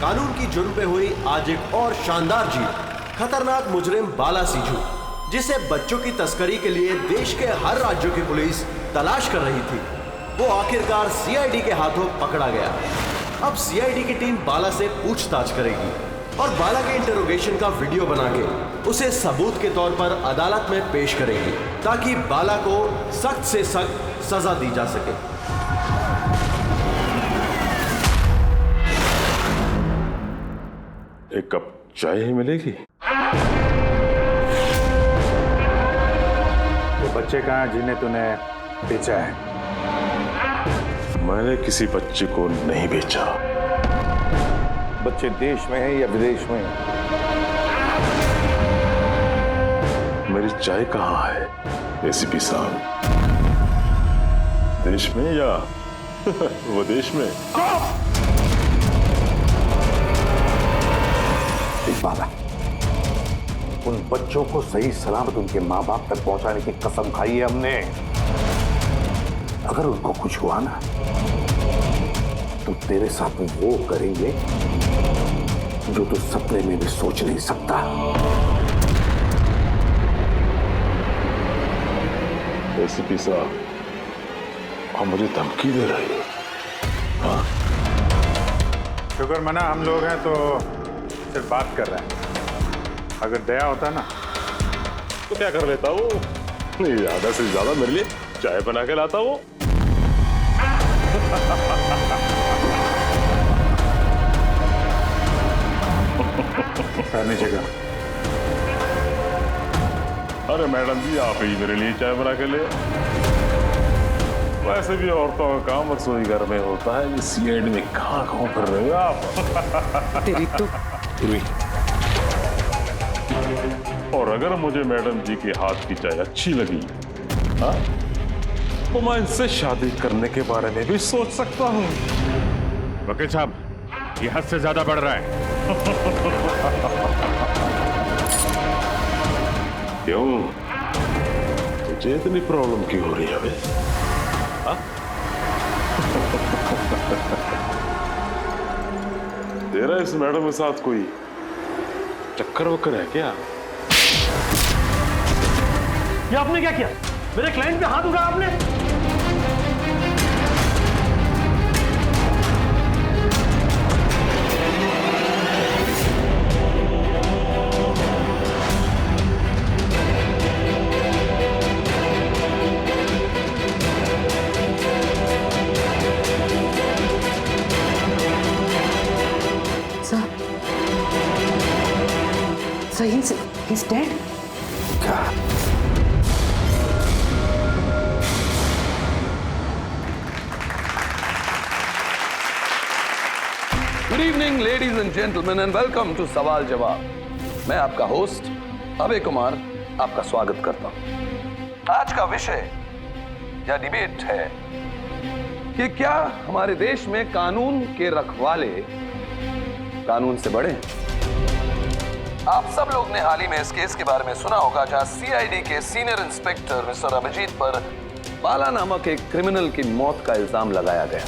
कानून की जुर्म पे हुई आज एक और शानदार जीत। खतरनाक मुजरिम बाला सिंजू, जिसे बच्चों की तस्करी के लिए देश के हर राज्यों की पुलिस तलाश कर रही थी, वो आखिरकार सीआईडी के हाथों पकड़ा गया। अब सीआईडी की टीम बाला से पूछताछ करेगी और बाला के इंटरोगेशन का वीडियो बना के उसे सबूत के तौर पर अदालत में पेश करेगी, ताकि बाला को सख्त से सख्त सजा दी जा सके। एक कप चाय ही मिलेगी? वो बच्चे कहाँ जिन्हें तूने बेचा है? मैंने किसी बच्चे को नहीं बेचा। बच्चे देश में है या विदेश में? मेरी चाय कहाँ है एसीपी साहब? देश में या विदेश में? बाला, उन बच्चों को सही सलामत उनके माँ बाप तक पहुंचाने की कसम खाई है हमने। अगर उनको कुछ हुआ ना, तो तेरे साथ वो करेंगे जो तू सपने में भी सोच नहीं सकता। एसीपी साहब, आप मुझे धमकी दे रहे हो? हाँ? शुक्र मना हम लोग हैं तो सिर्फ बात कर रहे हैं। अगर दया होता ना तो क्या कर लेता वो? ज्यादा से ज्यादा मेरे लिए चाय बना के लाता वो। नीचे का। अरे मैडम जी, आप ही मेरे लिए चाय बना के ले। वैसे भी औरतों का काम रसोई घर में होता है, ये सीआईडी में कहाँ कर रहे हो आप? तेरी तो और अगर मुझे मैडम जी के हाथ की चाय अच्छी लगी, हाँ, तो मैं इनसे शादी करने के बारे में भी सोच सकता हूँ। वकील साहब, ये हद से ज्यादा बढ़ रहा है। क्यों? तुझे इतनी प्रॉब्लम क्यों हो रही है बे? हाँ? तेरा इस मैडम के साथ कोई चक्कर वक्कर है क्या? ये आपने क्या किया? मेरे क्लाइंट पे हाथ उठाया आपने? So he's dead? क्या? Good evening ladies and gentleman and welcome to सवाल जवाब। मैं आपका होस्ट अभय कुमार आपका स्वागत करता हूं। आज का विषय या डिबेट है कि क्या हमारे देश में कानून के रखवाले कानून से बड़े हैं? आप सब लोग ने हाल ही में इस केस के बारे में सुना होगा, जहां सीआईडी के सीनियर इंस्पेक्टर मिस्टर अभिजीत पर बाला नामक एक क्रिमिनल की मौत का इल्जाम लगाया गया।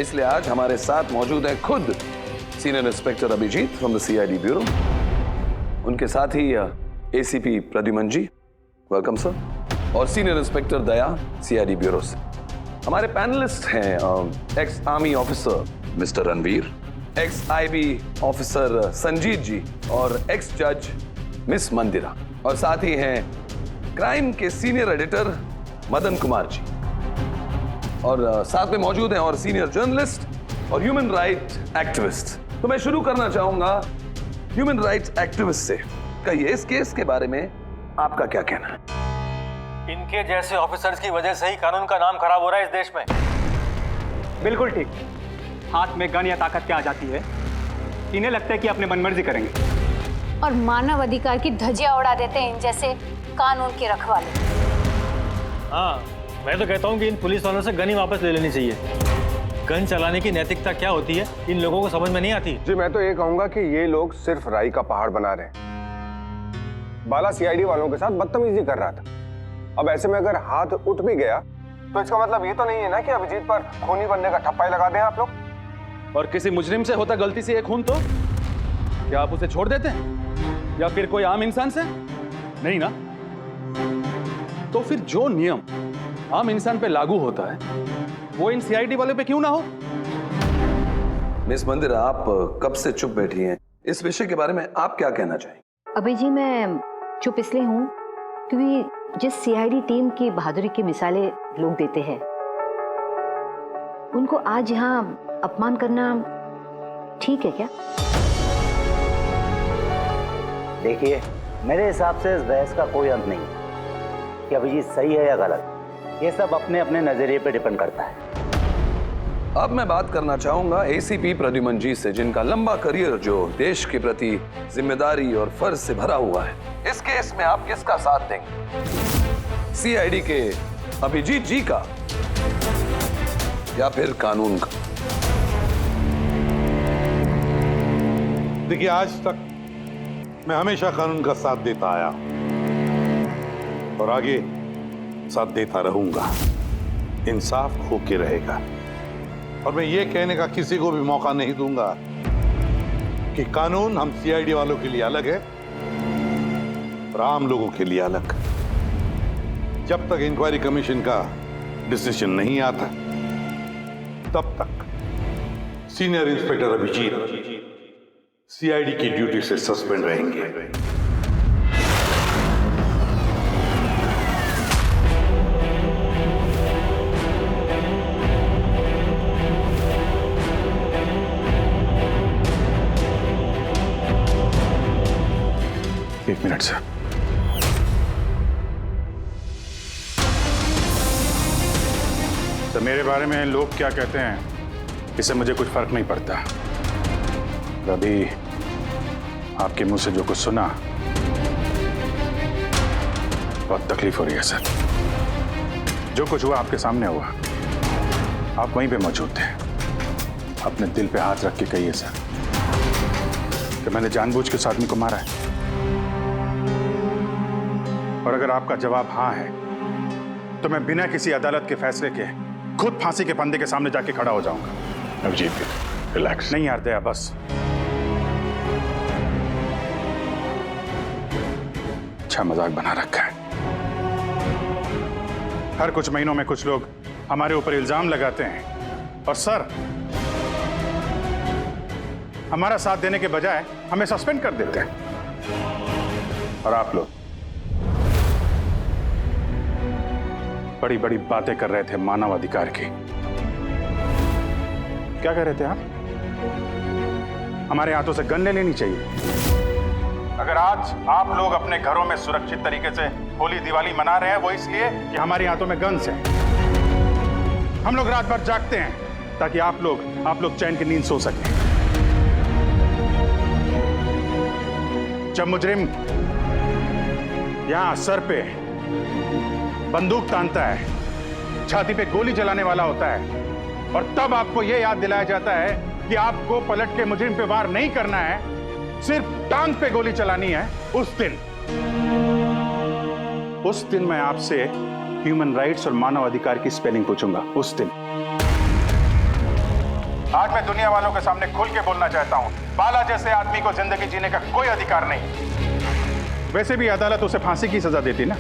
इसलिए आज हमारे साथ मौजूद है खुद senior inspector Abhijeet from the CID bureau, उनके साथ ही ACP Pradyuman ji, welcome sir, और senior inspector Daya CID bureau से। हमारे पैनलिस्ट हैं ex army officer mister Ranveer, ex IB officer Sanjeet ji और एक्स जज मिस मंदिरा, और साथ ही हैं क्राइम के सीनियर एडिटर मदन कुमार जी, और साथ में मौजूद हैं और सीनियर जर्नलिस्ट और ह्यूमन राइट एक्टिविस्ट। तो मैं शुरू करना चाहूंगा ह्यूमन राइट्स एक्टिविस्ट से। कहिए, इस केस के बारे में आपका क्या कहना है? इनके जैसे ऑफिसर्स की वजह से ही कानून का नाम खराब हो रहा है इस देश में। बिल्कुल ठीक। हाथ में गन या ताकत क्या आ जाती है, इन्हें लगता है कि अपने मनमर्जी करेंगे और मानव अधिकार की धज्जियां उड़ा देते हैं इन जैसे कानून के रखवाले। हाँ, मैं तो कहता हूँ कि इन पुलिस वालों से गन ही वापस ले लेनी चाहिए। गन चलाने की नैतिकता क्या होती है इन लोगों को समझ में नहीं आती। जी, मैं तो ये कहूंगा कि ये लोग सिर्फ राई का पहाड़ बना रहे हैं। बाला सीआईडी वालों के साथ बदतमीजी कर रहा था। अब ऐसे में अगर हाथ उठ भी गया तो इसका मतलब ये तो नहीं है ना कि अभिजीत पर खूनी बनने का ठप्पा ही लगा दें आप लोग। और किसी मुजरिम से होता गलती से एक खून तो क्या आप उसे छोड़ देते हैं या फिर कोई आम इंसान से? नहीं ना। तो फिर जो नियम आम इंसान पे लागू होता है वो इन सीआईडी वाले पे क्यों ना हो? मिस मंदिरा, आप कब से चुप बैठी हैं? इस विषय के बारे में आप क्या कहना चाहेंगे? अभी जी मैं चुप इसलिए हूँ क्योंकि जिस सीआईडी टीम की बहादुरी की मिसालें लोग देते हैं उनको आज यहाँ अपमान करना ठीक है क्या? देखिए, मेरे हिसाब से इस बहस का कोई अंत नहीं कि अभिजीत सही है या गलत। ये सब अपने अपने नजरिए पे डिपेंड करता है। अब मैं बात करना चाहूंगा एसीपी प्रद्युमन जी से, जिनका लंबा करियर जो देश के प्रति जिम्मेदारी और फर्ज से भरा हुआ है। इस केस में आप किसका साथ देंगे? सीआईडी के अभिजीत जी का या फिर कानून का? देखिए, आज तक मैं हमेशा कानून का साथ देता आया और आगे साथ देता रहूंगा। इंसाफ होके रहेगा और मैं ये कहने का किसी को भी मौका नहीं दूंगा कि कानून हम सीआईडी वालों के लिए अलग है और आम लोगों के लिए अलग। जब तक इंक्वायरी कमीशन का डिसीजन नहीं आता तब तक सीनियर इंस्पेक्टर अभिजीत सीआईडी की ड्यूटी से सस्पेंड रहेंगे। एक मिनट सर। तो मेरे बारे में लोग क्या कहते हैं इससे मुझे कुछ फर्क नहीं पड़ता। अभी आपके मुंह से जो कुछ सुना बहुत तकलीफ हो रही है सर। जो कुछ हुआ आपके सामने हुआ, आप वहीं पे मौजूद थे। अपने दिल पे हाथ रख के कहिए सर कि मैंने जानबूझ के उस आदमी को मारा है। और अगर आपका जवाब हाँ है तो मैं बिना किसी अदालत के फैसले के खुद फांसी के फंदे के सामने जाके खड़ा हो जाऊंगा। अभिजीत, रिलैक्स। नहीं यार दया, बस अच्छा मजाक बना रखा है। हर कुछ महीनों में कुछ लोग हमारे ऊपर इल्जाम लगाते हैं और सर हमारा साथ देने के बजाय हमें सस्पेंड कर देते हैं। और आप लोग बड़ी बड़ी बातें कर रहे थे मानव अधिकार की। क्या कह रहे थे आप? हमारे हाथों से गन ले लेनी चाहिए। अगर आज आप लोग अपने घरों में सुरक्षित तरीके से होली दिवाली मना रहे हैं वो इसलिए कि हमारे हाथों में गन्स हैं। हम लोग रात भर जागते हैं ताकि आप लोग चैन की नींद सो सकें। जब मुजरिम यहां सर पे बंदूक तानता है, छाती पे गोली चलाने वाला होता है और तब आपको यह याद दिलाया जाता है कि आपको पलट के मुजरिम पे वार नहीं करना है, सिर्फ टांग पे गोली चलानी है। उस दिन मैं आपसे ह्यूमन राइट्स और मानव अधिकार की स्पेलिंग पूछूंगा। उस दिन। आज मैं दुनिया वालों के सामने खुल के बोलना चाहता हूं, बाला जैसे आदमी को जिंदगी जीने का कोई अधिकार नहीं। वैसे भी अदालत उसे फांसी की सजा देती ना।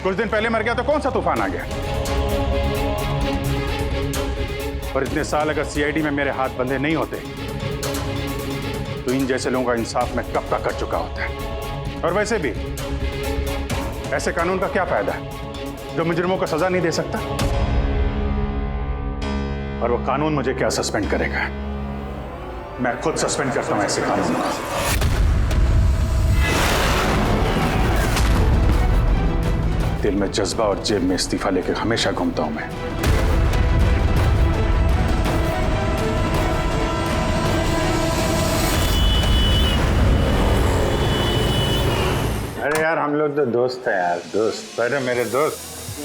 कुछ दिन पहले मर गया तो कौन सा तूफान आ गया? और इतने साल अगर सीआईडी में मेरे हाथ बंधे नहीं होते तो इन जैसे लोगों का इंसाफ मैं कब का कर चुका होता है। और वैसे भी ऐसे कानून का क्या फायदा है जो मुजरिमों को सजा नहीं दे सकता? और वो कानून मुझे क्या सस्पेंड करेगा? मैं खुद सस्पेंड करता हूं ऐसे कानून को। दिल में जज्बा और जेब में इस्तीफा लेकर हमेशा घूमता हूं मैं। अरे यार, हम लोग तो दोस्त हैं यार, दोस्त। अरे मेरे दोस्त,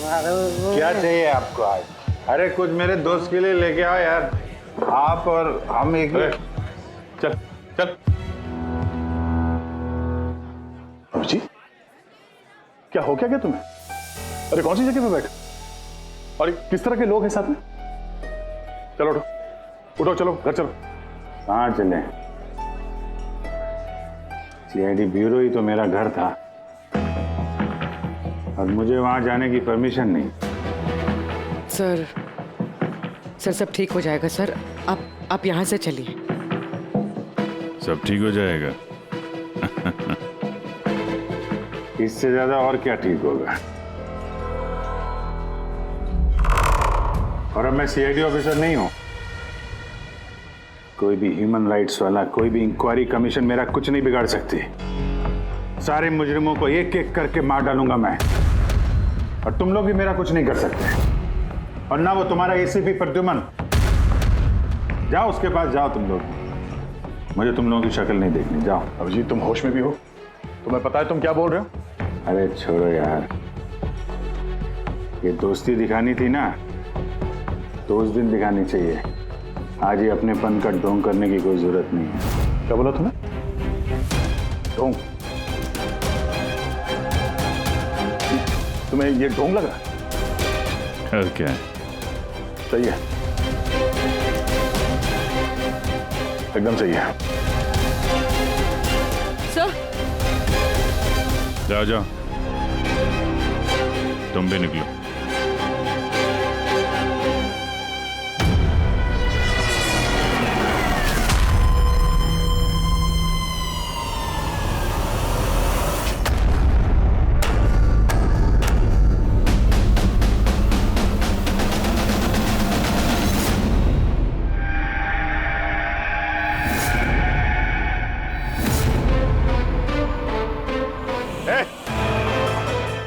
क्या चाहिए आपको आज? अरे कुछ मेरे दोस्त के लिए लेके आओ यार। आप और हम एक चल चल। अभिजीत, क्या हो क्या तुम्हें? अरे कौन सी जगह पे बैठे और किस तरह के लोग हैं साथ में? चलो उठो उठो, चलो घर चलो। कहाँ चले? सीआईडी ब्यूरो ही तो मेरा घर था और मुझे वहां जाने की परमिशन नहीं। सर सब ठीक हो जाएगा सर, आप यहाँ से चलिए। सब ठीक हो जाएगा। इससे ज्यादा और क्या ठीक होगा? और अब मैं सीआईडी ऑफिसर नहीं हूं। कोई भी ह्यूमन राइट्स वाला, कोई भी इंक्वायरी कमीशन मेरा कुछ नहीं बिगाड़ सकती। सारे मुजरिमों को एक एक करके मार डालूंगा मैं, और तुम लोग भी मेरा कुछ नहीं कर सकते। और ना वो तुम्हारा एसीपी प्रद्युमन। जाओ उसके पास जाओ तुम लोग, मुझे तुम लोगों की शक्ल नहीं देखनी। जाओ। अभिजीत, तुम होश में भी हो? तुम्हें पता है तुम क्या बोल रहे हो? अरे छोड़ो यार, ये दोस्ती दिखानी थी ना तो उस दिन दिखानी चाहिए। आज ये अपनेपन का ढोंग करने की कोई जरूरत नहीं है। क्या बोला तुमने? ढोंग? तुम्हें ये ढोंग लग रहा है? और क्या? सही है, एकदम सही है। सर जाओ जाओ, तुम भी निकलो।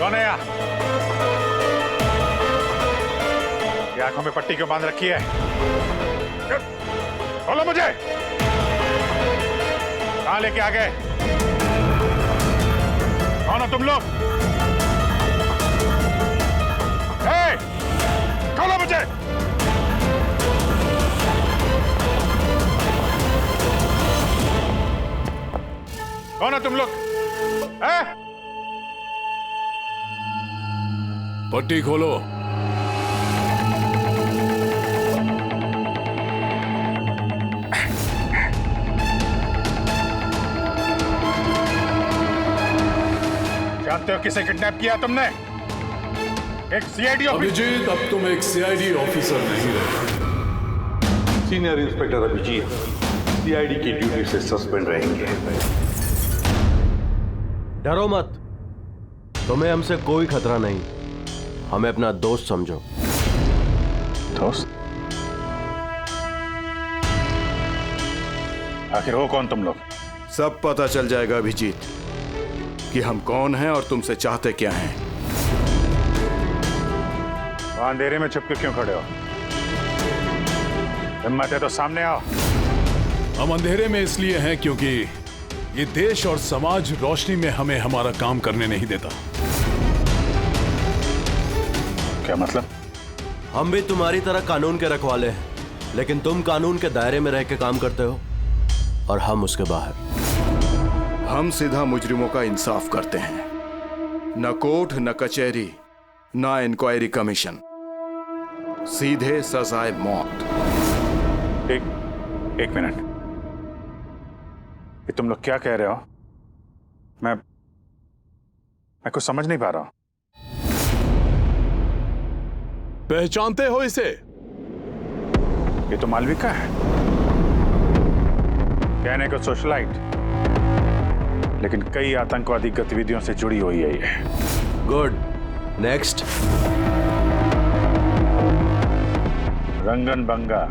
कौन है यहाँ? ये आंखों में पट्टी क्यों बांध रखी है? बोलो मुझे, कहां लेके आ गए? कौन हो तुम लोग? खोलो मुझे। कौन हो तुम लोग? पट्टी खोलो। जानते हो किसे किडनैप किया तुमने? एक सीआईडी ऑफिसर। अभिजीत, अब तुम एक सीआईडी ऑफिसर नहीं रहे। सीनियर इंस्पेक्टर अभिजीत सीआईडी की ड्यूटी से सस्पेंड रहेंगे। डरो मत, तुम्हें हमसे कोई खतरा नहीं। हमें अपना दोस्त समझो। दोस्त? आखिर हो कौन तुम लोग? सब पता चल जाएगा अभिजीत कि हम कौन हैं और तुमसे चाहते क्या हैं। वहां अंधेरे में छुप के क्यों खड़े हो? हिम्मत है तो सामने आओ। हम अंधेरे में इसलिए हैं क्योंकि ये देश और समाज रोशनी में हमें हमारा काम करने नहीं देता। क्या मतलब? हम भी तुम्हारी तरह कानून के रखवाले हैं, लेकिन तुम कानून के दायरे में रह के काम करते हो और हम उसके बाहर। हम सीधा मुजरिमों का इंसाफ करते हैं, न कोर्ट न कचहरी न इंक्वायरी कमीशन, सीधे सजाए मौत। एक मिनट, ये तुम लोग क्या कह रहे हो? मैं कुछ समझ नहीं पा रहा हूं। पहचानते हो इसे? ये तो मालविका है, कहने को सोशलाइट, लेकिन कई आतंकवादी गतिविधियों से जुड़ी हुई है ये। Good, next. Rangan Banga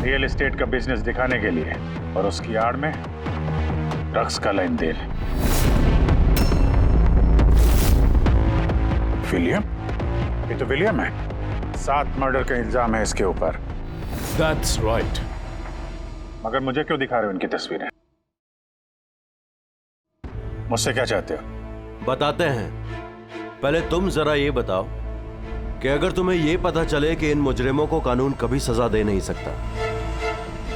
real estate का बिजनेस दिखाने के लिए और उसकी आड़ में ड्रग्स का लेन देन। विलियम? ये तो विलियम है। 7 मर्डर का इल्जाम है इसके ऊपर। That's right. मगर मुझे क्यों दिखा रहे हो इनकी तस्वीरें? मुझसे क्या चाहते हो? बताते हैं। पहले तुम जरा ये बताओ कि अगर तुम्हें ये पता चले कि इन मुजरिमों को कानून कभी सजा दे नहीं सकता,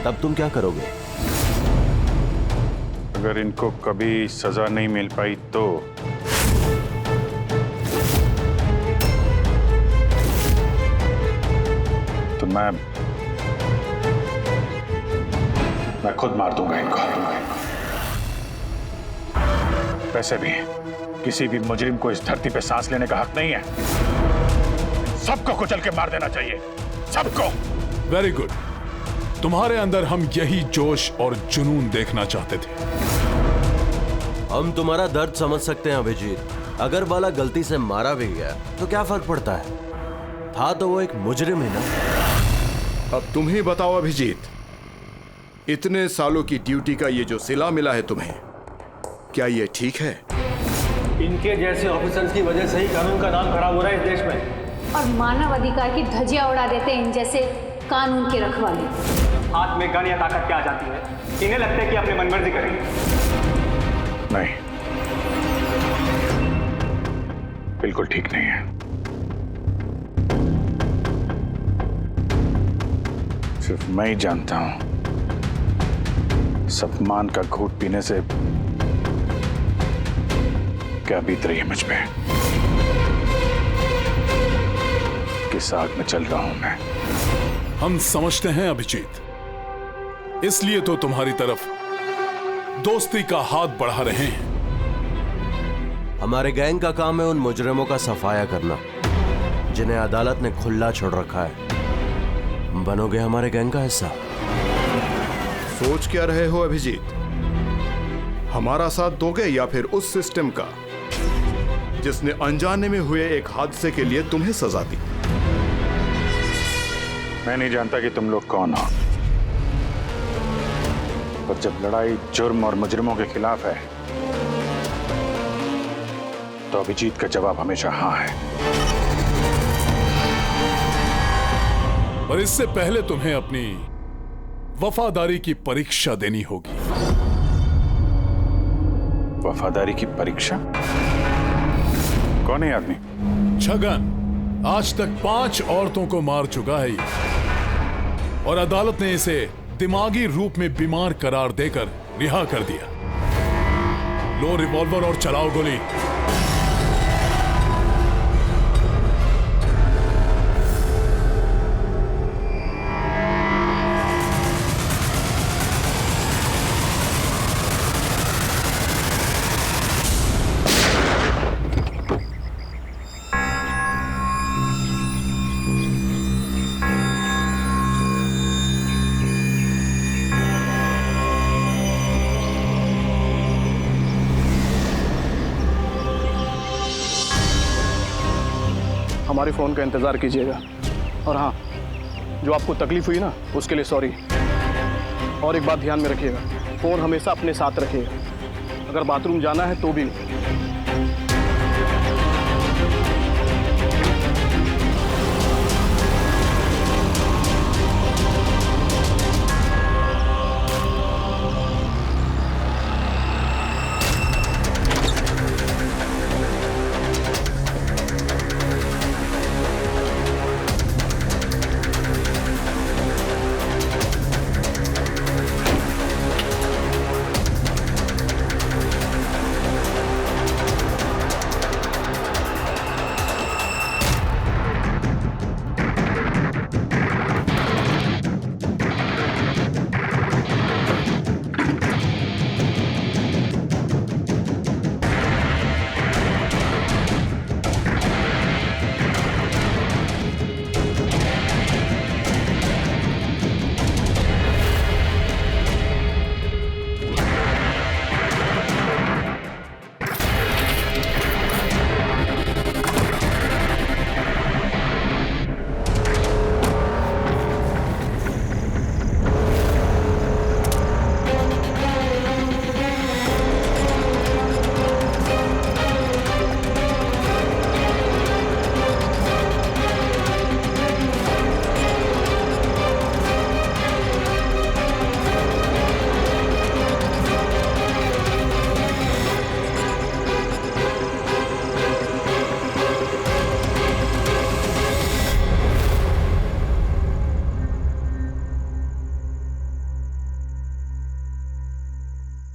तब तुम क्या करोगे? अगर इनको कभी सजा नहीं मिल पाई तो मैं खुद मार दूंगा इनको। वैसे भी किसी भी मुजरिम को इस धरती पे सांस लेने का हक नहीं है। सबको कुचल के मार देना चाहिए, सबको। Very good. तुम्हारे अंदर हम यही जोश और जुनून देखना चाहते थे। हम तुम्हारा दर्द समझ सकते हैं अभिजीत। अगर बाला गलती से मारा भी गया तो क्या फर्क पड़ता है, था तो वो एक मुजरिम ही ना। अब तुम ही बताओ अभिजीत, इतने सालों की ड्यूटी का ये जो सिला मिला है तुम्हें, क्या ये ठीक है? इनके जैसे ऑफिसर्स की वजह से ही कानून का नाम खराब हो रहा है इस देश में। और मानव अधिकार की धज्जियां उड़ा देते हैं इन जैसे कानून के रखवाले। हाथ में गन या ताकत क्या आ जाती है, इन्हें लगता है कि अपनी मनमर्जी करेंगे। नहीं, बिल्कुल ठीक नहीं है। सिर्फ मैं ही जानता हूं सम्मान का घूंट पीने से क्या बीत रही है मुझ पे, किस आग में चल रहा हूं मैं। हम समझते हैं अभिजीत, इसलिए तो तुम्हारी तरफ दोस्ती का हाथ बढ़ा रहे हैं। हमारे गैंग का काम है उन मुजरिमों का सफाया करना जिन्हें अदालत ने खुला छोड़ रखा है। बनोगे हमारे गैंग का हिस्सा? सोच क्या रहे हो अभिजीत? हमारा साथ दोगे या फिर उस सिस्टम का जिसने अनजाने में हुए एक हादसे के लिए तुम्हें सजा दी? मैं नहीं जानता कि तुम लोग कौन हो, पर जब लड़ाई जुर्म और मुजरिमों के खिलाफ है तो अभिजीत का जवाब हमेशा हाँ है। और इससे पहले तुम्हें अपनी वफादारी की परीक्षा देनी होगी। वफादारी की परीक्षा? कौन है आदमी? छगन आज तक 5 औरतों को मार चुका है और अदालत ने इसे दिमागी रूप में बीमार करार देकर रिहा कर दिया। लो रिवॉल्वर और चलाओ गोली। हमारे फ़ोन का इंतज़ार कीजिएगा। और हाँ, जो आपको तकलीफ हुई ना, उसके लिए सॉरी। और एक बात ध्यान में रखिएगा, फ़ोन हमेशा अपने साथ रखिएगा। अगर बाथरूम जाना है तो भी नहीं।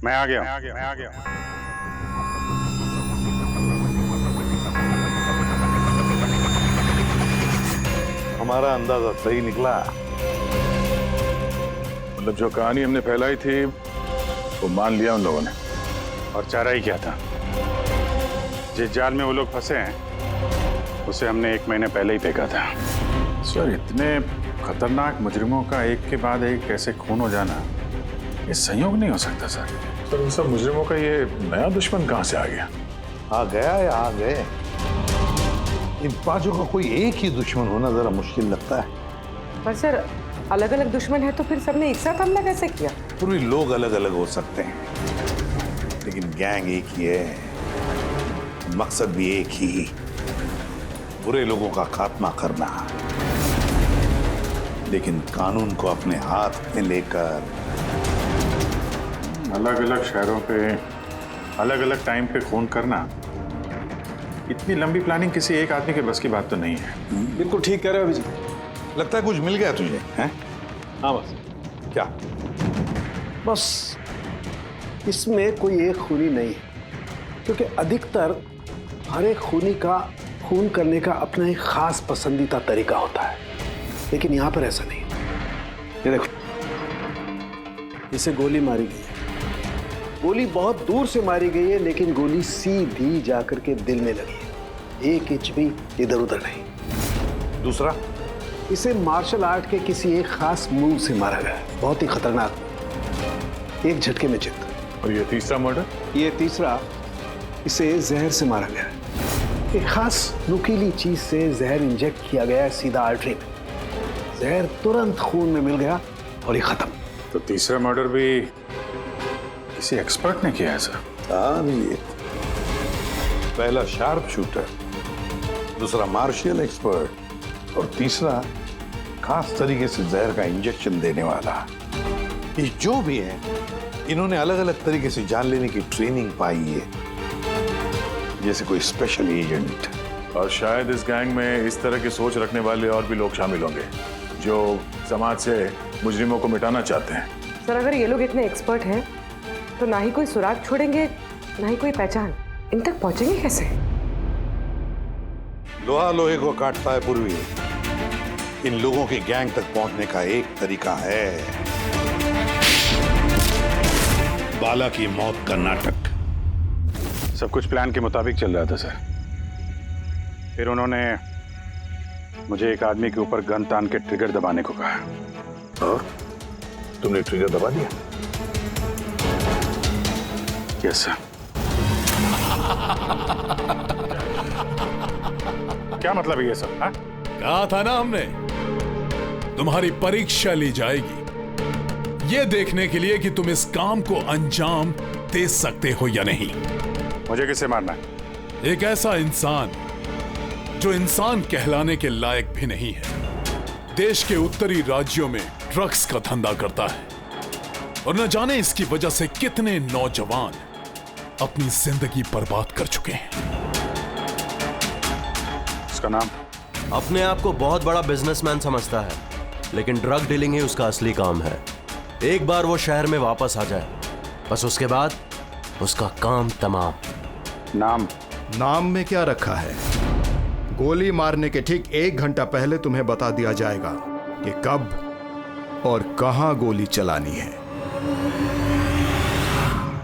मैं आ गया। हमारा अंदाजा सही निकला। मतलब जो कहानी हमने फैलाई थी वो मान लिया उन लोगों ने, और चारा ही क्या था। जिस जाल में वो लोग फंसे हैं उसे हमने 1 महीने पहले ही फेंका था। सर, इतने खतरनाक मुजरिमों का एक के बाद एक कैसे खून हो जाना, ये संयोग नहीं हो सकता सर। सर, इन सब मुजरिमों का ये नया दुश्मन कहाँ से आ गया? आ गया या आ गए? इन पांचों का कोई एक ही दुश्मन होना जरा मुश्किल लगता है। पर सर, अलग अलग दुश्मन है तो फिर सबने एक साथ हमला कैसे किया? पूरे लोग अलग अलग हो सकते हैं, लेकिन गैंग एक ही है, मकसद भी एक ही, बुरे लोगों का खात्मा करना। लेकिन कानून को अपने हाथ में लेकर अलग अलग शहरों पे अलग अलग टाइम पे खून करना, इतनी लंबी प्लानिंग किसी एक आदमी के बस की बात तो नहीं है। बिल्कुल ठीक कह रहे हो अभिजीत। लगता है कुछ मिल गया तुझे, हैं? हाँ बस। क्या? बस इसमें कोई एक खूनी नहीं है, क्योंकि अधिकतर हर एक खूनी का खून करने का अपना एक खास पसंदीदा तरीका होता है, लेकिन यहां पर ऐसा नहीं। ये देखो, इसे गोली मारी गई है। गोली बहुत दूर से मारी गई है, लेकिन गोली सीधी जाकर के दिल में लगी है, 1 इंच भी इधर उधर नहीं। दूसरा, इसे मार्शल आर्ट के किसी एक खास मूव से मारा गया है, बहुत ही खतरनाक, एक झटके में चित। और ये तीसरा मर्डर? ये तीसरा, इसे जहर से मारा गया है। एक खास नुकीली चीज से जहर इंजेक्ट किया गया है सीधा आर्टरी में। जहर तुरंत खून में मिल गया और ये खत्म। तो तीसरा मर्डर भी किसी एक्सपर्ट ने किया है सर? हाँ जी, पहला शार्प शूटर, दूसरा मार्शियल एक्सपर्ट, और तीसरा खास तरीके से जहर का इंजेक्शन देने वाला। ये जो भी है, इन्होंने अलग अलग तरीके से जान लेने की ट्रेनिंग पाई है, जैसे कोई स्पेशल एजेंट। और शायद इस गैंग में इस तरह की सोच रखने वाले और भी लोग शामिल होंगे जो समाज से मुजरिमों को मिटाना चाहते हैं। सर, अगर ये लोग इतने एक्सपर्ट हैं तो ना ही कोई सुराग छोड़ेंगे, ना ही कोई पहचान। इन तक पहुंचेंगे कैसे? लोहा लोहे को काटता है पूर्वी। इन लोगों की गैंग तक पहुंचने का एक तरीका है, बाला की मौत का नाटक। सब कुछ प्लान के मुताबिक चल रहा था सर। फिर उन्होंने मुझे एक आदमी के ऊपर गन तान के ट्रिगर दबाने को कहा। और तुमने ट्रिगर दबा दिया? Yes sir. क्या मतलब है ये सब? हाँ? कहा था ना हमने, तुम्हारी परीक्षा ली जाएगी ये देखने के लिए कि तुम इस काम को अंजाम दे सकते हो या नहीं। मुझे किससे मारना है? एक ऐसा इंसान जो इंसान कहलाने के लायक भी नहीं है, देश के उत्तरी राज्यों में ड्रग्स का धंधा करता है, और न जाने इसकी वजह से कितने नौजवान अपनी जिंदगी बर्बाद कर चुके हैं। उसका नाम? अपने आप को बहुत बड़ा बिजनेसमैन समझता है, लेकिन ड्रग डीलिंग ही उसका असली काम है। एक बार वो शहर में वापस आ जाए, बस उसके बाद उसका काम तमाम। नाम में क्या रखा है? गोली मारने के ठीक 1 घंटा पहले तुम्हें बता दिया जाएगा कि कब और कहां गोली चलानी है।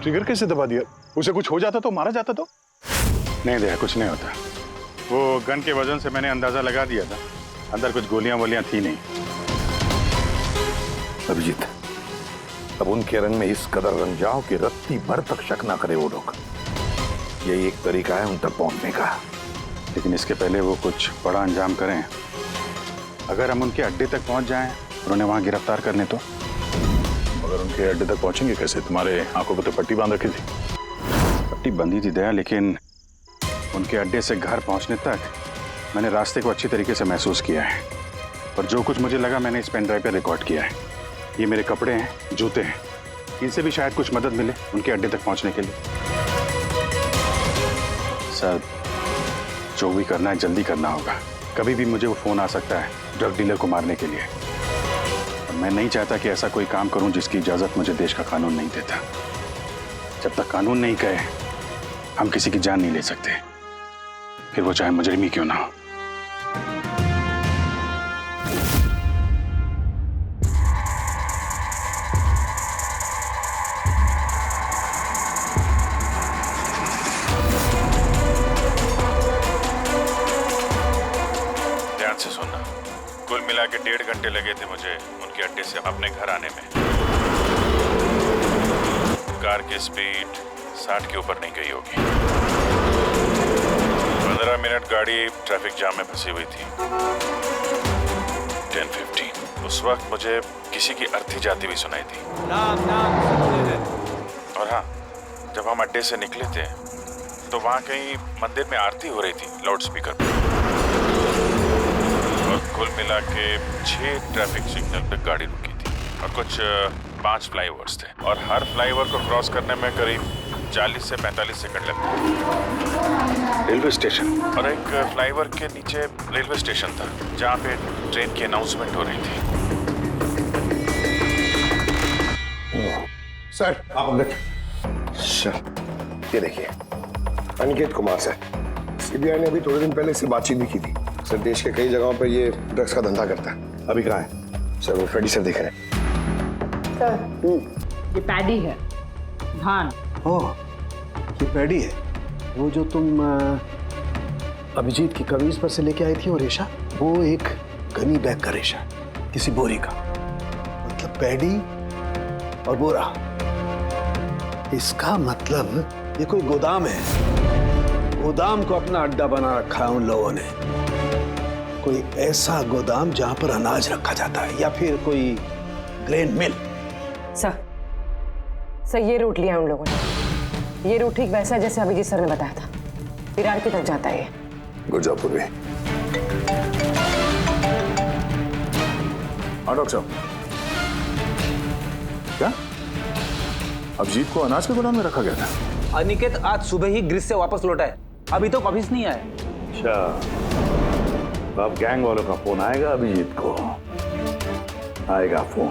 ट्रिगर कैसे दबा दिया? उसे कुछ हो जाता तो, मारा जाता तो? नहीं दया, कुछ नहीं होता। वो गन के वजन से मैंने अंदाजा लगा दिया था, अंदर कुछ गोलियां वोलियां थी नहीं। अभिजीत, अब उनके रंग में इस कदर रंग जाओ कि रत्ती भर तक शक ना करे वो लोग। यही एक तरीका है उन तक पहुंचने का। लेकिन इसके पहले वो कुछ बड़ा अंजाम करें। अगर हम उनके अड्डे तक पहुंच जाएं और उन्हें वहां गिरफ्तार कर लें तो? अगर उनके अड्डे तक पहुंचेंगे कैसे? तुम्हारे आंखों पर तो पट्टी बांध रखी थी। पट्टी बंधी थी दया, लेकिन उनके अड्डे से घर पहुंचने तक मैंने रास्ते को अच्छी तरीके से महसूस किया है, और जो कुछ मुझे लगा मैंने इस पेन ड्राइव पर रिकॉर्ड किया है। ये मेरे कपड़े हैं, जूते हैं, इनसे भी शायद कुछ मदद मिले उनके अड्डे तक पहुंचने के लिए। सर, जो भी करना है जल्दी करना होगा। कभी भी मुझे वो फोन आ सकता है ड्रग डीलर को मारने के लिए, और मैं नहीं चाहता कि ऐसा कोई काम करूं जिसकी इजाजत मुझे देश का कानून नहीं देता। जब तक कानून नहीं कहे हम किसी की जान नहीं ले सकते, फिर वो चाहे मुजरिम क्यों ना हो। से सुनना। कुल मिला के 1.5 घंटे लगे थे मुझे उनके अड्डे से अपने घर आने में। कार की स्पीड 60 के ऊपर नहीं गई होगी। 15 मिनट गाड़ी ट्रैफिक जाम में फंसी हुई थी। 10:15 उस वक्त मुझे किसी की अर्थी जाती हुई सुनाई थी। और हाँ, जब हम अड्डे से निकले थे तो वहाँ कहीं मंदिर में आरती हो रही थी लाउड स्पीकर पे। और कुल मिला के 6 ट्रैफिक सिग्नल पे गाड़ी रुकी थी और कुछ 5 फ्लाईओवर्स थे और हर फ्लाईओवर को क्रॉस करने में करीब 40 से 45 सेकंड लगते। रेलवे स्टेशन और एक फ्लाईओवर के नीचे रेलवे स्टेशन था जहाँ पे ट्रेन की अनाउंसमेंट हो रही थी। सर आप अंदर। सर ये देखिए, अनिकेत कुमार सर, सीबीआई ने अभी थोड़े दिन पहले इससे बातचीत भी की थी। सर देश के कई जगहों पर ये ड्रग्स का धंधा करता है। अभी कहाँ है? सर वो फ्रेडी सर देख रहे हैं। सर ये पैडी है, धान। ओह, ये पैडी है, वो जो तुम अभिजीत की कमीज पर से लेके आई थी वो रेशा, वो एक गनी बैग का रेशा, किसी बोरी का। मतलब पैडी और बोरा, इसका मतलब ये कोई गोदाम है। गोदाम को अपना अड्डा बना रखा है उन लोगों ने। कोई ऐसा गोदाम जहां पर अनाज रखा जाता है, या फिर कोई ग्रेन मिल। सर ये रूट लिया उन लोगों ने। ये रूट ठीक वैसा जैसे अभिजीत सर ने बताया था, विरार की तरफ जाता है ये। गुरजापुर में। हाँ डॉक्टर साहब, क्या अभिजीत को अनाज के गोदाम में रखा गया था? अनिकेत आज सुबह ही ग्रीस से वापस लौटा है, अभी तो वापस नहीं आया। अच्छा, अब गैंग वालों का फोन आएगा अभिजीत को, आएगा फोन।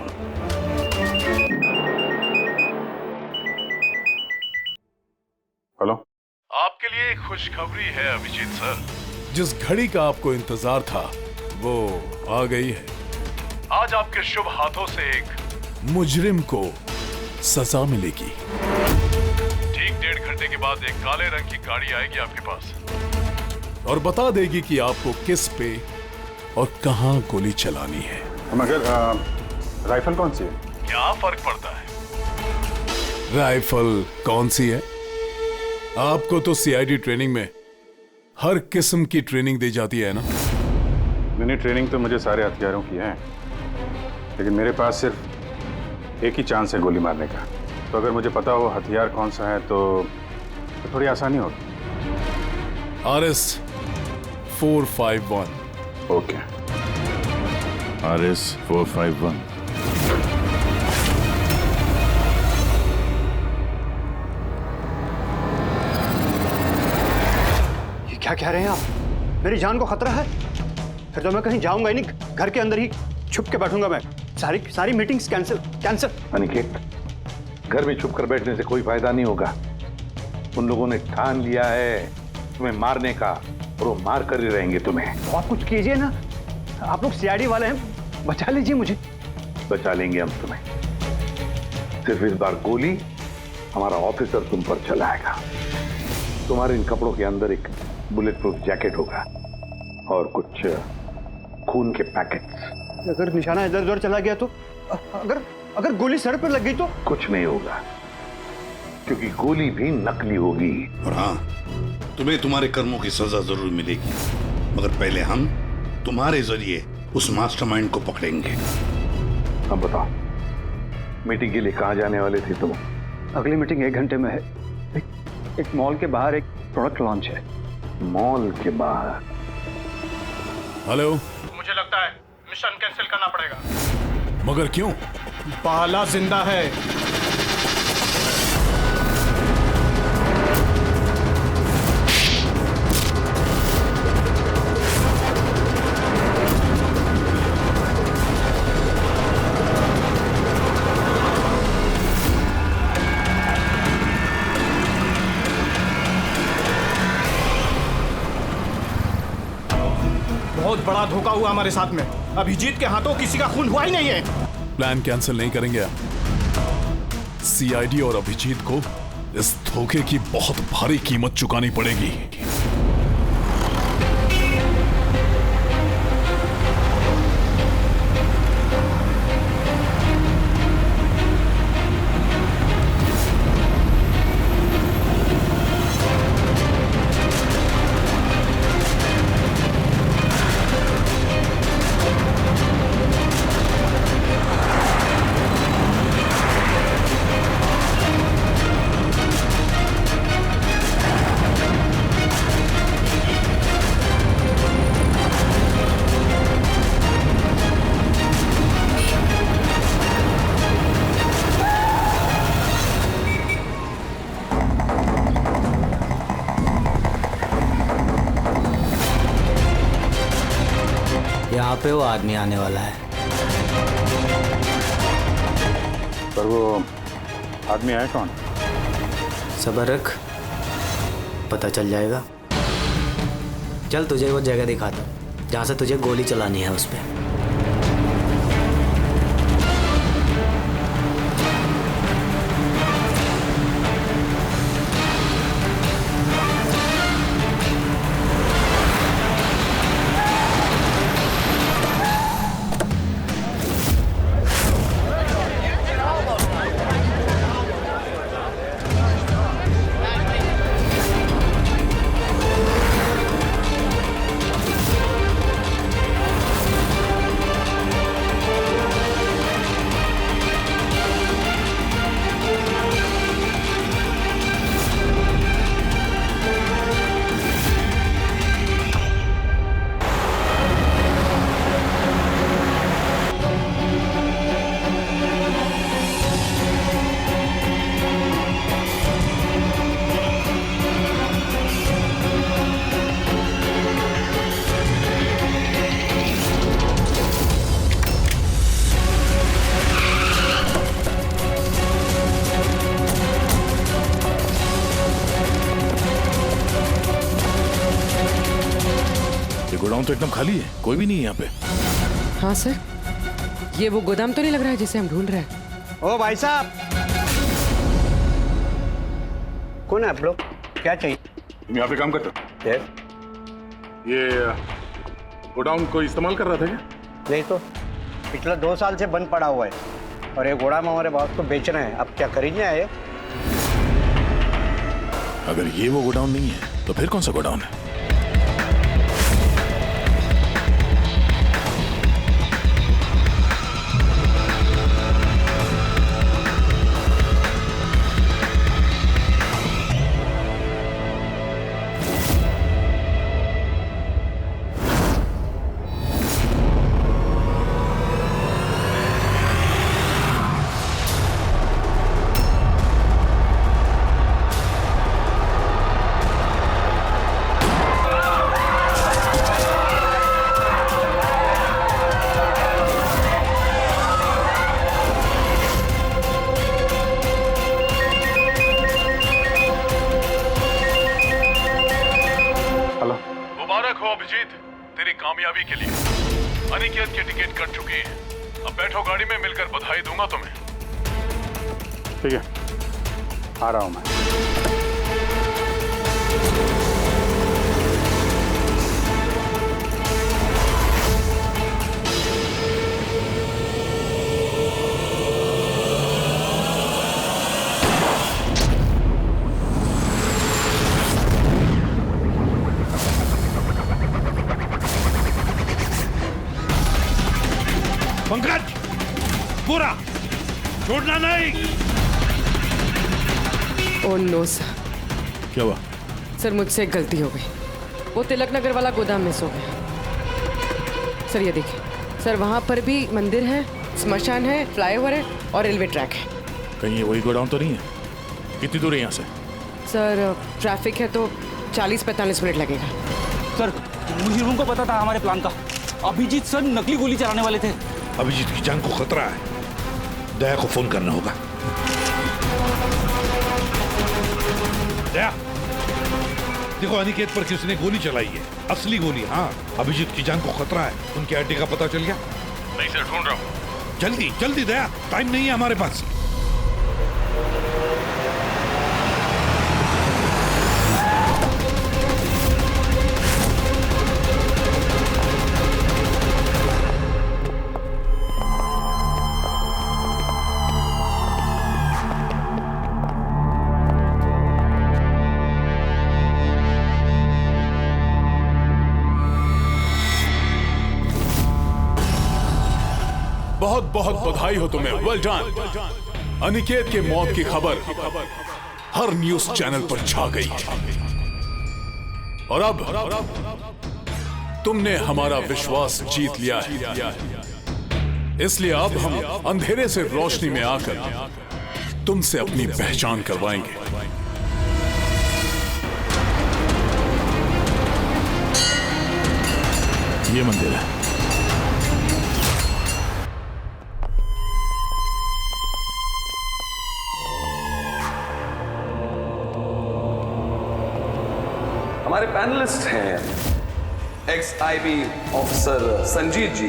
हेलो, आपके लिए एक खुशखबरी है अभिजीत सर। जिस घड़ी का आपको इंतजार था वो आ गई है। आज आपके शुभ हाथों से एक मुजरिम को सजा मिलेगी। ठीक 1.5 घंटे के बाद एक काले रंग की गाड़ी आएगी आपके पास और बता देगी कि आपको किस पे और कहां गोली चलानी है। मगर राइफल कौन सी है? क्या फर्क पड़ता है राइफल कौन सी है? आपको तो सीआईडी ट्रेनिंग में हर किस्म की ट्रेनिंग दी जाती है ना। मैंने ट्रेनिंग तो मुझे सारे हथियारों की है, लेकिन मेरे पास सिर्फ एक ही चांस है गोली मारने का। तो अगर मुझे पता हो हथियार कौन सा है तो थोड़ी आसानी होगी। RS 451। Okay, RS 451। ये क्या कह रहे हैं आप? मेरी जान को खतरा है? फिर तो मैं कहीं जाऊंगा ही नहीं, घर के अंदर ही छुप के बैठूंगा मैं। सारी मीटिंग्स कैंसिल। अनिकेत, घर में छुप कर बैठने से कोई फायदा नहीं होगा। उन लोगों ने ठान लिया है तुम्हें मारने का, और वो मार कर ही रहेंगे तुम्हें। तो आप कुछ कीजिए ना, आप लोग सीआईडी वाले हैं, बचा लीजिए मुझे। बचा लेंगे हम तुम्हें, सिर्फ इस बार गोली हमारा ऑफिसर तुम पर चलाएगा। तुम्हारे इन कपड़ों के अंदर एक बुलेट प्रूफ जैकेट होगा और कुछ खून के पैकेट्स। अगर निशाना इधर उधर चला गया तो, अगर गोली सर पर लग गई तो? कुछ नहीं होगा, क्योंकि गोली भी नकली होगी। और हाँ, तुम्हें तुम्हारे कर्मों की सजा जरूर मिलेगी, मगर पहले हम तुम्हारे जरिए उस मास्टरमाइंड को पकड़ेंगे। अब बताओ, मीटिंग के लिए कहाँ जाने वाले थे तुम? अगली मीटिंग 1 घंटे में है। एक मॉल के बाहर एक प्रोडक्ट लॉन्च है। मॉल के बाहर? हेलो, मुझे लगता है मिशन कैंसिल करना पड़ेगा। मगर क्यों? बाला जिंदा है। बहुत बड़ा धोखा हुआ हमारे साथ में। अभिजीत के हाथों किसी का खून हुआ ही नहीं है। प्लान कैंसिल नहीं करेंगे आप। सीआईडी और अभिजीत को इस धोखे की बहुत भारी कीमत चुकानी पड़ेगी। यहाँ पे वो आदमी आने वाला है। पर वो आदमी है कौन? सब्र रख, पता चल जाएगा। चल तुझे वो जगह दिखाता हूँ जहाँ से तुझे गोली चलानी है उस पर। गोदाम तो एकदम खाली है, कोई भी नहीं है यहाँ पे। हाँ सर, ये वो गोदाम तो नहीं लग रहा है जिसे हम ढूंढ रहे हैं। ओ भाई साहब, कौन है आप लोग? क्या चाहिए? तुम यहाँ पे काम करते हो? ये गोडाउन को इस्तेमाल कर रहा था क्या? नहीं तो पिछले 2 साल से बंद पड़ा हुआ है और ये गोदाम हमारे बॉस को बेच रहे हैं। अब क्या खरीदने आए? अगर ये वो गोडाउन नहीं है तो फिर कौन सा गोडाउन है? अभिजीत, तेरी कामयाबी के लिए अनिकेत की टिकट कट चुकी है। अब बैठो गाड़ी में, मिलकर बधाई दूंगा तुम्हें। ठीक है, आ रहा हूं मैं। पंकज, पूरा छोड़ना नहीं। Oh no sir. क्या हुआ? सर मुझसे एक गलती हो गई। वो तिलक नगर वाला गोदाम मिस हो गया। सर ये देखिए, सर वहाँ पर भी मंदिर है, स्मशान है, फ्लाईओवर है और रेलवे ट्रैक है। कहीं ये वही गोडाउन तो नहीं है? कितनी दूर है यहाँ से? सर ट्रैफिक है तो 40-45 मिनट लगेगा। सर मुझे को पता था हमारे प्लान का। अभिजीत सर नकली गोली चलाने वाले थे। अभिजीत की जान को खतरा है, दया को फोन करना होगा। दया, देखो अनिकेत पर किसने गोली चलाई है, असली गोली। हाँ, अभिजीत की जान को खतरा है। उनके आईडी का पता चल गया? नहीं सर, ढूंढ रहा हूँ। जल्दी जल्दी दया, टाइम नहीं है हमारे पास। बहुत बहुत बधाई हो तुम्हें, वेल डन। अनिकेत के मौत की खबर हर न्यूज चैनल पर छा गई और अब तुमने हमारा विश्वास जीत लिया है। इसलिए अब हम अंधेरे से रोशनी में आकर तुमसे अपनी पहचान करवाएंगे। ये मंदिर है। हमारे पैनलिस्ट हैं ex IB officer Sanjeet ji,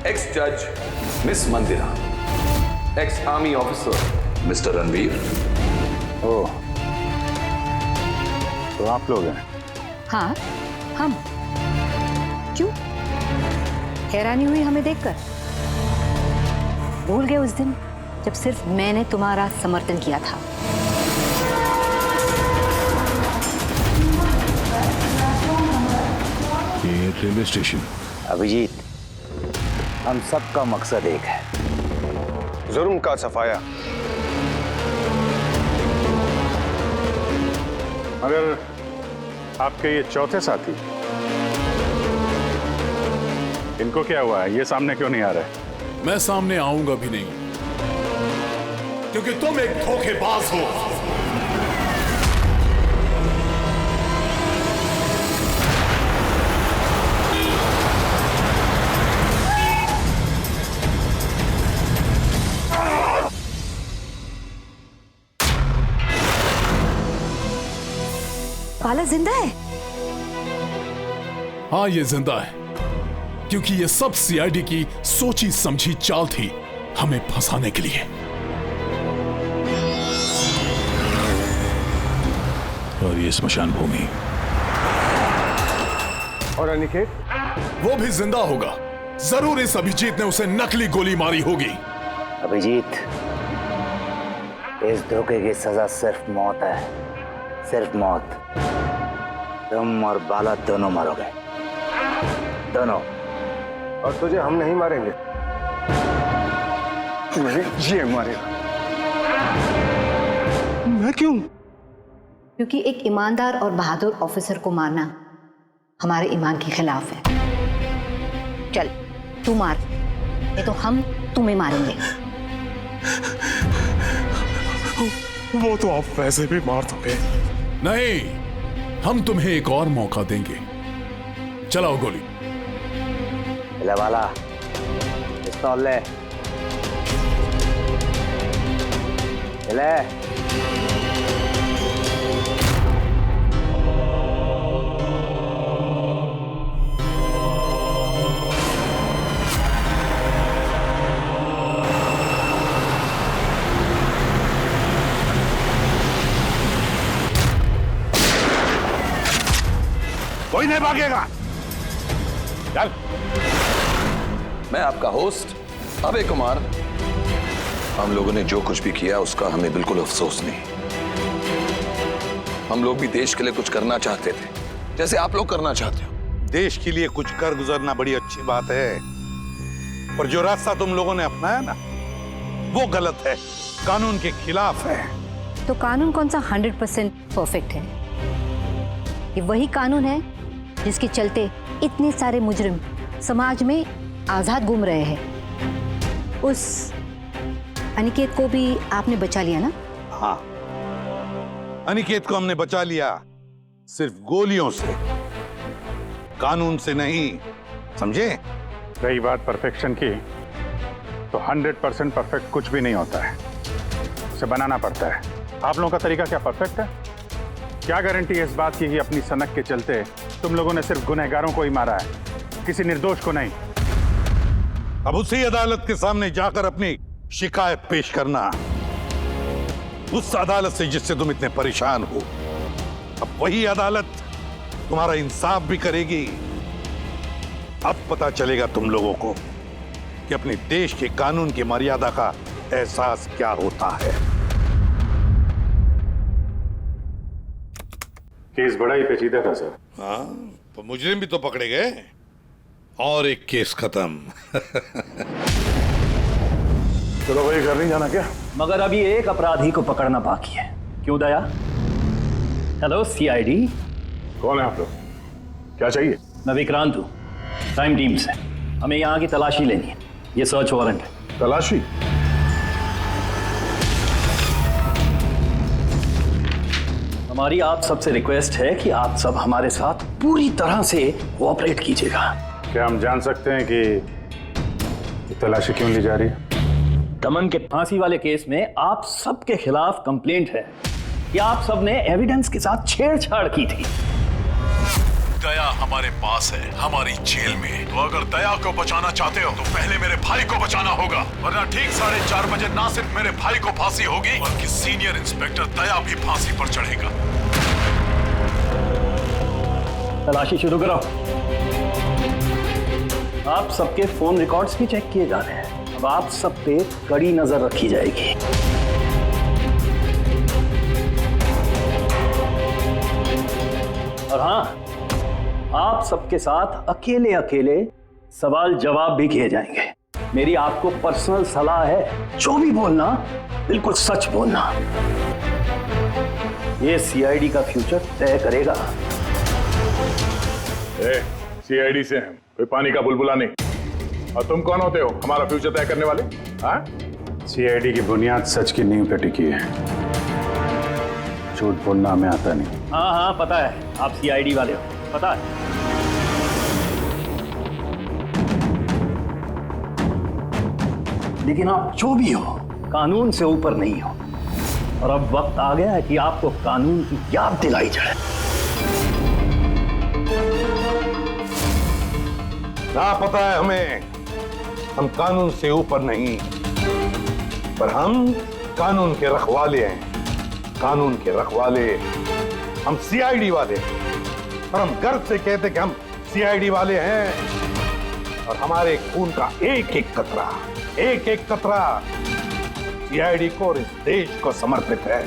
ex जज miss Mandira, ex army officer mister Ranveer. Oh, तो आप लोग हैं? हाँ, हम। क्यों? हैरानी हुई हमें देखकर? भूल गए उस दिन जब सिर्फ मैंने तुम्हारा समर्थन किया था? ये रेलवे स्टेशन। अभिजीत, हम सबका मकसद एक है, जुर्म का सफाया। मगर आपके ये चौथे साथी, इनको क्या हुआ है? ये सामने क्यों नहीं आ रहे? मैं सामने आऊंगा भी नहीं, क्योंकि तुम एक धोखेबाज हो। बाला जिंदा है? हाँ, ये जिंदा है, क्योंकि ये सब सीआईडी की सोची समझी चाल थी हमें फंसाने के लिए। और ये स्मशान भूमि। और अनिकेत? वो भी जिंदा होगा। जरूर इस अभिजीत ने उसे नकली गोली मारी होगी। अभिजीत, इस धोखे की सजा सिर्फ मौत है, सिर्फ मौत। तुम और बाला दोनों मरोगे, दोनों। और तुझे हम नहीं मारेंगे, मुझे ये मारेगा। मैं क्यों? क्योंकि एक ईमानदार और बहादुर ऑफिसर को मारना हमारे ईमान के खिलाफ है। चल, तू मार, नहीं तो हम तुम्हें मारेंगे। वो तो आप वैसे भी मार दोगे। नहीं, हम तुम्हें एक और मौका देंगे। चलाओ गोली। ले वाला, पिस्तौल ले। ले। कोई नहीं भागेगा। चल। मैं आपका होस्ट अभय कुमार। हम लोगों ने जो कुछ भी किया उसका हमें बिल्कुल अफसोस नहीं। हम लोग भी देश के लिए कुछ करना चाहते थे, जैसे आप लोग करना चाहते हो। देश के लिए कुछ कर गुजरना बड़ी अच्छी बात है, पर जो रास्ता तुम लोगों ने अपनाया ना, वो गलत है, कानून के खिलाफ है। तो कानून कौन सा 100% परफेक्ट है? ये वही कानून है जिसके चलते इतने सारे मुजरिम समाज में आजाद घूम रहे हैं। उस अनिकेत को भी आपने बचा लिया ना? हाँ, अनिकेत को हमने बचा लिया, सिर्फ गोलियों से, कानून से नहीं, समझे? रही बात परफेक्शन की, तो 100% परफेक्ट कुछ भी नहीं होता है, उसे बनाना पड़ता है। आप लोगों का तरीका क्या परफेक्ट है? क्या गारंटी है इस बात की कि अपनी सनक के चलते तुम लोगों ने सिर्फ गुनहगारों को ही मारा है, किसी निर्दोष को नहीं? अब उसी अदालत के सामने जाकर अपनी शिकायत पेश करना, उस अदालत से जिससे तुम इतने परेशान हो। अब वही अदालत तुम्हारा इंसाफ भी करेगी। अब पता चलेगा तुम लोगों को कि अपने देश के कानून की मर्यादा का एहसास क्या होता है। केस बड़ा ही पेचीदा था सर। हाँ, तो मुजरिम भी तो पकड़े गए और एक केस खत्म। चलो भाई, घर नहीं जाना क्या? मगर अभी एक अपराधी को पकड़ना बाकी है। क्यों दया? Hello CID. कौन है आप लोग? क्या चाहिए? मैं विक्रांत हूँ, क्राइम टीम से। हमें यहाँ की तलाशी लेनी है। ये सर्च वारंट है। तलाशी? हमारी आप सबसे रिक्वेस्ट है कि आप सब हमारे साथ पूरी तरह से कोऑपरेट कीजिएगा। क्या हम जान सकते हैं कि तलाशी क्यों ली जा रही है? दमन के फांसी वाले केस में आप सबके खिलाफ कंप्लेंट है। कि आप सबने एविडेंस के साथ छेड़छाड़ की थी। दया हमारे पास है, हमारी जेल में। तो अगर दया को बचाना चाहते हो तो पहले मेरे भाई को बचाना होगा, वरना ठीक 4:30 बजे ना सिर्फ मेरे भाई को फांसी होगी बल्कि सीनियर इंस्पेक्टर दया भी फांसी पर चढ़ेगा। तलाशी शुरू करो। आप सबके फोन रिकॉर्ड्स भी चेक किए जा रहे हैं। अब आप सब पे कड़ी नजर रखी जाएगी। और हाँ, आप सबके साथ अकेले अकेले सवाल जवाब भी किए जाएंगे। मेरी आपको पर्सनल सलाह है, जो भी बोलना बिल्कुल सच बोलना। ये सीआईडी का फ्यूचर तय करेगा। सीआईडी से हैं, कोई पानी का बुलबुला नहीं। और तुम कौन होते हो हमारा फ्यूचर तय करने वाले? सीआईडी की बुनियाद सच की नींव पे टिकी है। झूठ बोलना हमें आता नहीं। हाँ हाँ पता है, आप सीआईडी वाले हो, पता है। लेकिन आप जो भी हो, कानून से ऊपर नहीं हो। और अब वक्त आ गया है कि आपको कानून की याद दिलाई जाए। ना पता है हमें, हम कानून से ऊपर नहीं, पर हम कानून के रखवाले हैं। कानून के रखवाले हम सीआईडी वाले हैं। और हम गर्व से कहते कि हम सीआईडी वाले हैं। और हमारे खून का एक एक कतरा सीआईडी को और इस देश को समर्पित है।